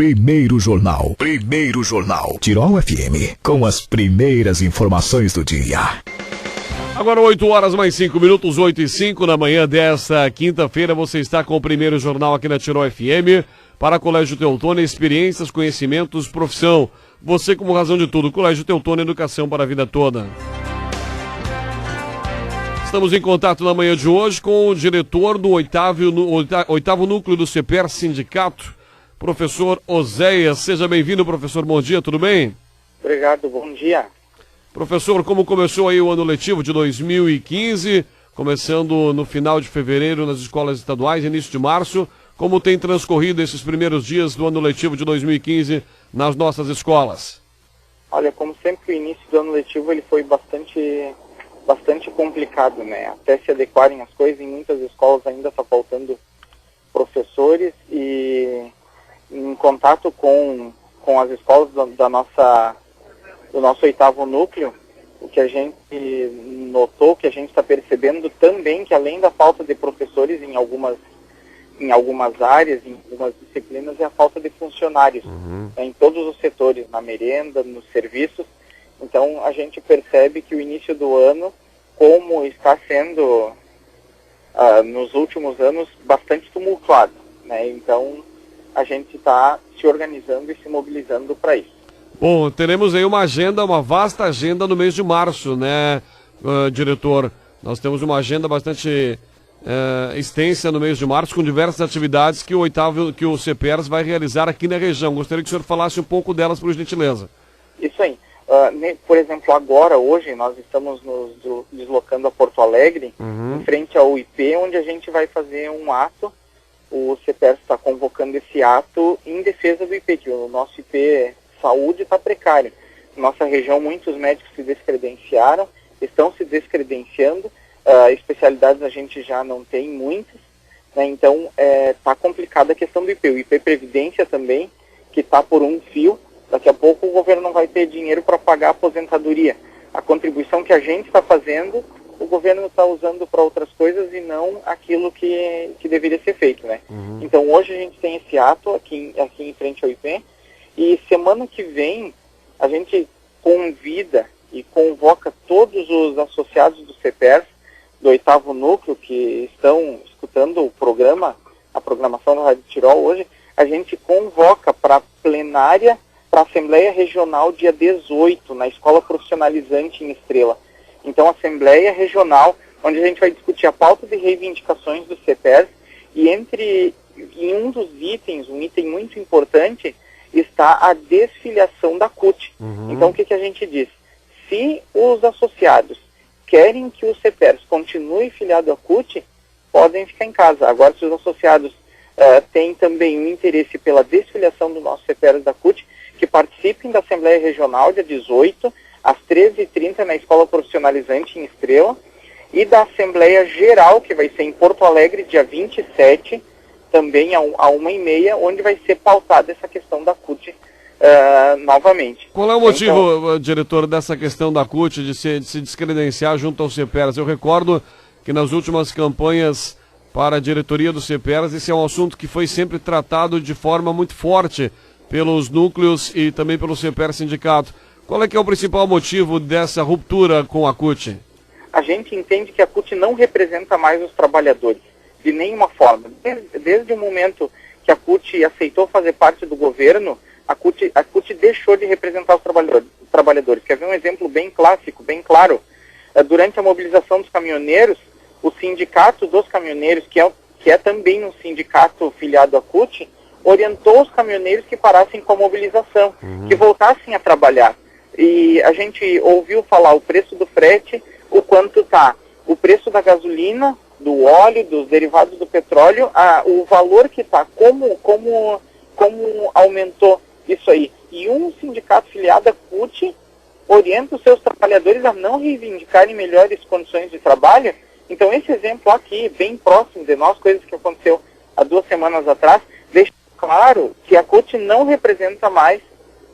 Primeiro Jornal. Primeiro Jornal. Tirol FM. Com as primeiras informações do dia. Agora 8 horas mais 5 minutos, 8h05 na manhã desta quinta-feira. Você está com o Primeiro Jornal aqui na Tirol FM. Para Colégio Teutônia, experiências, conhecimentos, profissão. Você como razão de tudo. Colégio Teutônia, educação para a vida toda. Estamos em contato na manhã de hoje com o diretor do oitavo núcleo do CEPER Sindicato, professor Oséias. Seja bem-vindo, professor. Bom dia, tudo bem? Obrigado, bom dia. Professor, como começou aí o ano letivo de 2015, começando no final de fevereiro nas escolas estaduais, início de março, como tem transcorrido esses primeiros dias do ano letivo de 2015 nas nossas escolas? Olha, como sempre, o início do ano letivo ele foi bastante complicado, né? Até se adequarem as coisas, em muitas escolas ainda está faltando professores e em contato com as escolas do nosso oitavo núcleo, o que a gente notou, que a gente está percebendo também, que além da falta de professores em algumas áreas, em algumas disciplinas, é a falta de funcionários, né, em todos os setores, na merenda, nos serviços. Então a gente percebe que o início do ano, como está sendo nos últimos anos, bastante tumultuado, né? Então a gente está se organizando e se mobilizando para isso. Bom, teremos aí uma vasta agenda no mês de março, né, diretor? Nós temos uma agenda bastante extensa no mês de março, com diversas atividades que o CEPERS vai realizar aqui na região. Gostaria que o senhor falasse um pouco delas, por gentileza. Isso aí. Por exemplo, hoje, nós estamos nos deslocando a Porto Alegre, em frente ao IP, onde a gente vai fazer um ato. O CEPERS está convocando esse ato em defesa do IP, que o nosso IP saúde está precário. Nossa região, muitos médicos se descredenciaram, estão se descredenciando, especialidades a gente já não tem muitas, né? Então está complicada a questão do IP. O IP Previdência também, que está por um fio. Daqui a pouco o governo não vai ter dinheiro para pagar a aposentadoria. A contribuição que a gente está fazendo, o governo está usando para outras coisas e não aquilo que deveria ser feito, né? Então hoje a gente tem esse ato aqui em frente ao IP, e semana que vem a gente convida e convoca todos os associados do CEPERS, do oitavo núcleo, que estão escutando o programa, a programação da Rádio Tirol hoje. A gente convoca para a plenária, para a Assembleia Regional dia 18, na Escola Profissionalizante em Estrela. Então, Assembleia Regional, onde a gente vai discutir a pauta de reivindicações do CEPERS, e em um dos itens, um item muito importante, está a desfiliação da CUT. Então, o que a gente diz? Se os associados querem que o CEPERS continue filiado à CUT, podem ficar em casa. Agora, se os associados têm também um interesse pela desfiliação do nosso CEPERS da CUT, que participem da Assembleia Regional, dia 18, às 13h30, na Escola Profissionalizante em Estrela, e da Assembleia Geral, que vai ser em Porto Alegre, dia 27, também a 1h30, onde vai ser pautada essa questão da CUT novamente. Qual é o motivo, diretor, dessa questão da CUT de se descredenciar junto ao CEPERS? Eu recordo que nas últimas campanhas para a diretoria do CEPERS, esse é um assunto que foi sempre tratado de forma muito forte pelos núcleos e também pelo CEPERS Sindicato. Qual é que é o principal motivo dessa ruptura com a CUT? A gente entende que a CUT não representa mais os trabalhadores, de nenhuma forma. Desde o momento que a CUT aceitou fazer parte do governo, a CUT deixou de representar os trabalhadores. Quer ver um exemplo bem clássico, bem claro? Durante a mobilização dos caminhoneiros, o sindicato dos caminhoneiros, que é também um sindicato filiado à CUT, orientou os caminhoneiros que parassem com a mobilização, que voltassem a trabalhar. E a gente ouviu falar o preço do frete, o quanto está o preço da gasolina, do óleo, dos derivados do petróleo, o valor que está, como aumentou isso aí. E um sindicato filiado à CUT orienta os seus trabalhadores a não reivindicarem melhores condições de trabalho. Então esse exemplo aqui, bem próximo de nós, coisas que aconteceu há 2 semanas atrás, deixa claro que a CUT não representa mais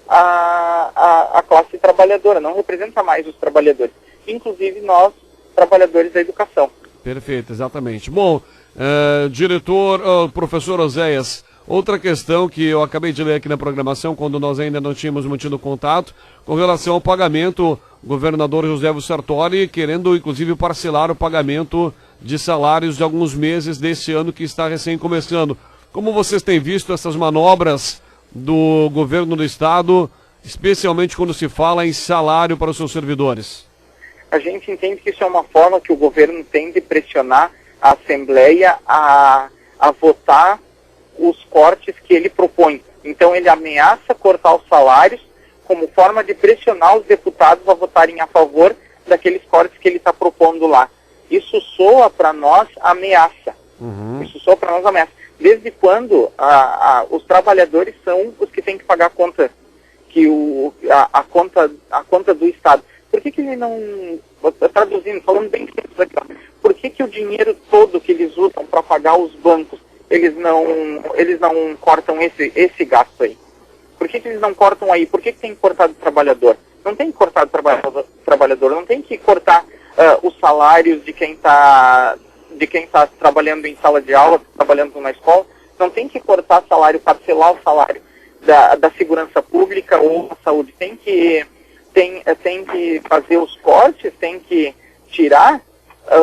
a classe trabalhadora, não representa mais os trabalhadores, inclusive nós, trabalhadores da educação. Perfeito, exatamente. Bom, diretor, professor Oséias, Outra questão que eu acabei de ler aqui na programação, quando nós ainda não tínhamos mantido contato, com relação ao pagamento, o governador José Sartori querendo inclusive parcelar o pagamento de salários de alguns meses desse ano que está recém começando. Como vocês têm visto essas manobras do governo do estado, especialmente quando se fala em salário para os seus servidores? A gente entende que isso é uma forma que o governo tem de pressionar a Assembleia a votar os cortes que ele propõe. Então ele ameaça cortar os salários como forma de pressionar os deputados a votarem a favor daqueles cortes que ele está propondo lá. Isso soa para nós ameaça. Isso soa para nós ameaça. Desde quando os trabalhadores são os que têm que pagar a conta, a conta do Estado? Por que ele não, traduzindo, falando bem simples aqui, por que o dinheiro todo que eles usam para pagar os bancos, eles não cortam esse gasto aí? Por que eles não cortam aí? Por que tem que cortar do trabalhador? Não tem que cortar do trabalhador, não tem que cortar os salários de quem está trabalhando em sala de aula, trabalhando numa escola, não tem que cortar salário, parcelar o salário da segurança pública ou da saúde. Tem que fazer os cortes, tem que tirar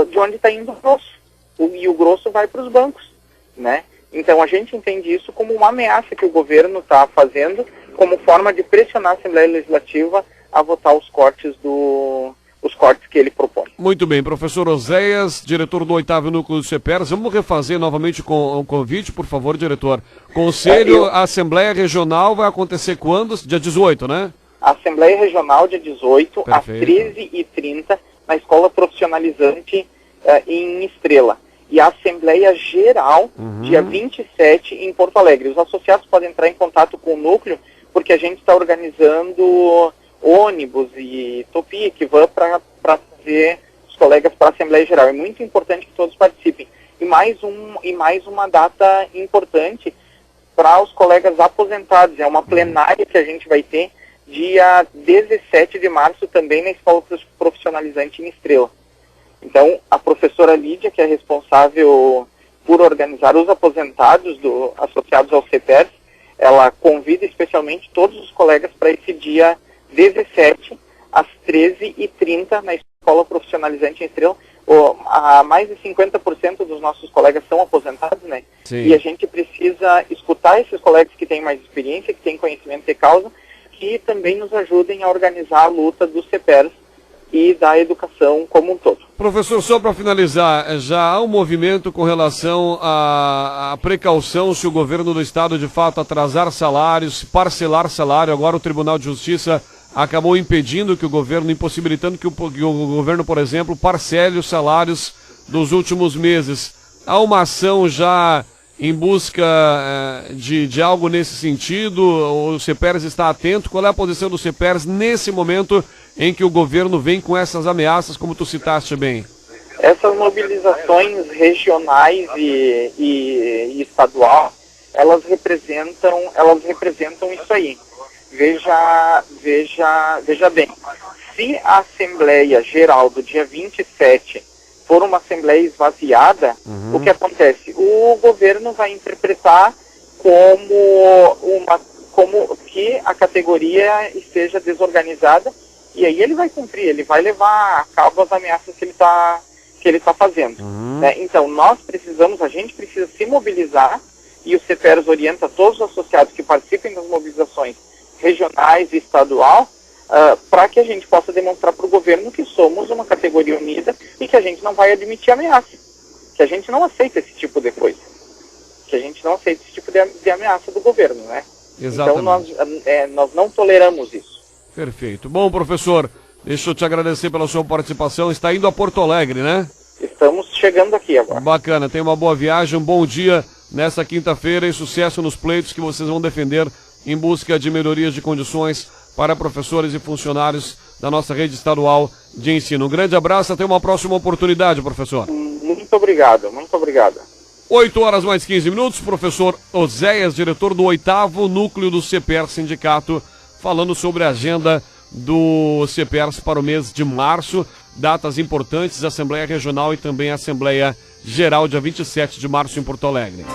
de onde está indo o grosso. E o grosso vai para os bancos, né? Então a gente entende isso como uma ameaça que o governo está fazendo, como forma de pressionar a Assembleia Legislativa a votar os cortes que ele propõe. Muito bem, professor Oséias, diretor do 8º Núcleo do CEPERS, vamos refazer novamente com o convite, por favor, diretor. Conselho, a Assembleia Regional vai acontecer quando? Dia 18, né? A Assembleia Regional, dia 18, Perfeito. às 13h30, na Escola Profissionalizante em Estrela. E a Assembleia Geral, dia 27, em Porto Alegre. Os associados podem entrar em contato com o Núcleo, porque a gente está organizando ônibus e Topic, van para trazer os colegas para a Assembleia Geral. É muito importante que todos participem. E mais uma data importante para os colegas aposentados. É uma plenária que a gente vai ter dia 17 de março também na Escola Profissionalizante em Estrela. Então, a professora Lídia, que é responsável por organizar os aposentados associados ao CEPERS, ela convida especialmente todos os colegas para esse dia 17, às 13h30, na Escola Profissionalizante em Estrela. Mais de 50% dos nossos colegas são aposentados, né? Sim. E a gente precisa escutar esses colegas que têm mais experiência, que têm conhecimento de causa, que também nos ajudem a organizar a luta do CEPERS e da educação como um todo. Professor, só para finalizar, já há um movimento com relação à precaução se o governo do estado de fato atrasar salários, parcelar salário. Agora o Tribunal de Justiça acabou impedindo que o governo, impossibilitando que o governo, por exemplo, parcele os salários dos últimos meses. Há uma ação já em busca de algo nesse sentido? O CEPERS está atento? Qual é a posição do CEPERS nesse momento em que o governo vem com essas ameaças, como tu citaste bem? Essas mobilizações regionais e estadual, elas representam isso aí. Veja bem, se a Assembleia Geral do dia 27 for uma Assembleia esvaziada, o que acontece? O governo vai interpretar como que a categoria esteja desorganizada, e aí ele vai cumprir, ele vai levar a cabo as ameaças que ele tá fazendo. Né? Então a gente precisa se mobilizar, e o CEPERS orienta todos os associados que participem das mobilizações regionais e estadual, para que a gente possa demonstrar para o governo que somos uma categoria unida e que a gente não vai admitir ameaça, que a gente não aceita esse tipo de coisa, que a gente não aceita esse tipo de ameaça do governo, né? Exatamente. Então nós não toleramos isso. Perfeito. Bom, professor, deixa eu te agradecer pela sua participação. Está indo a Porto Alegre, né? Estamos chegando aqui agora. Bacana, tenha uma boa viagem, um bom dia nessa quinta-feira e sucesso nos pleitos que vocês vão defender em busca de melhorias de condições para professores e funcionários da nossa rede estadual de ensino. Um grande abraço, até uma próxima oportunidade, professor. Muito obrigado, muito obrigado. 8h mais 15 minutos, professor Oséias, diretor do 8º Núcleo do CEPERS Sindicato, falando sobre a agenda do CEPERS para o mês de março, datas importantes, Assembleia Regional e também Assembleia Geral, dia 27 de março em Porto Alegre.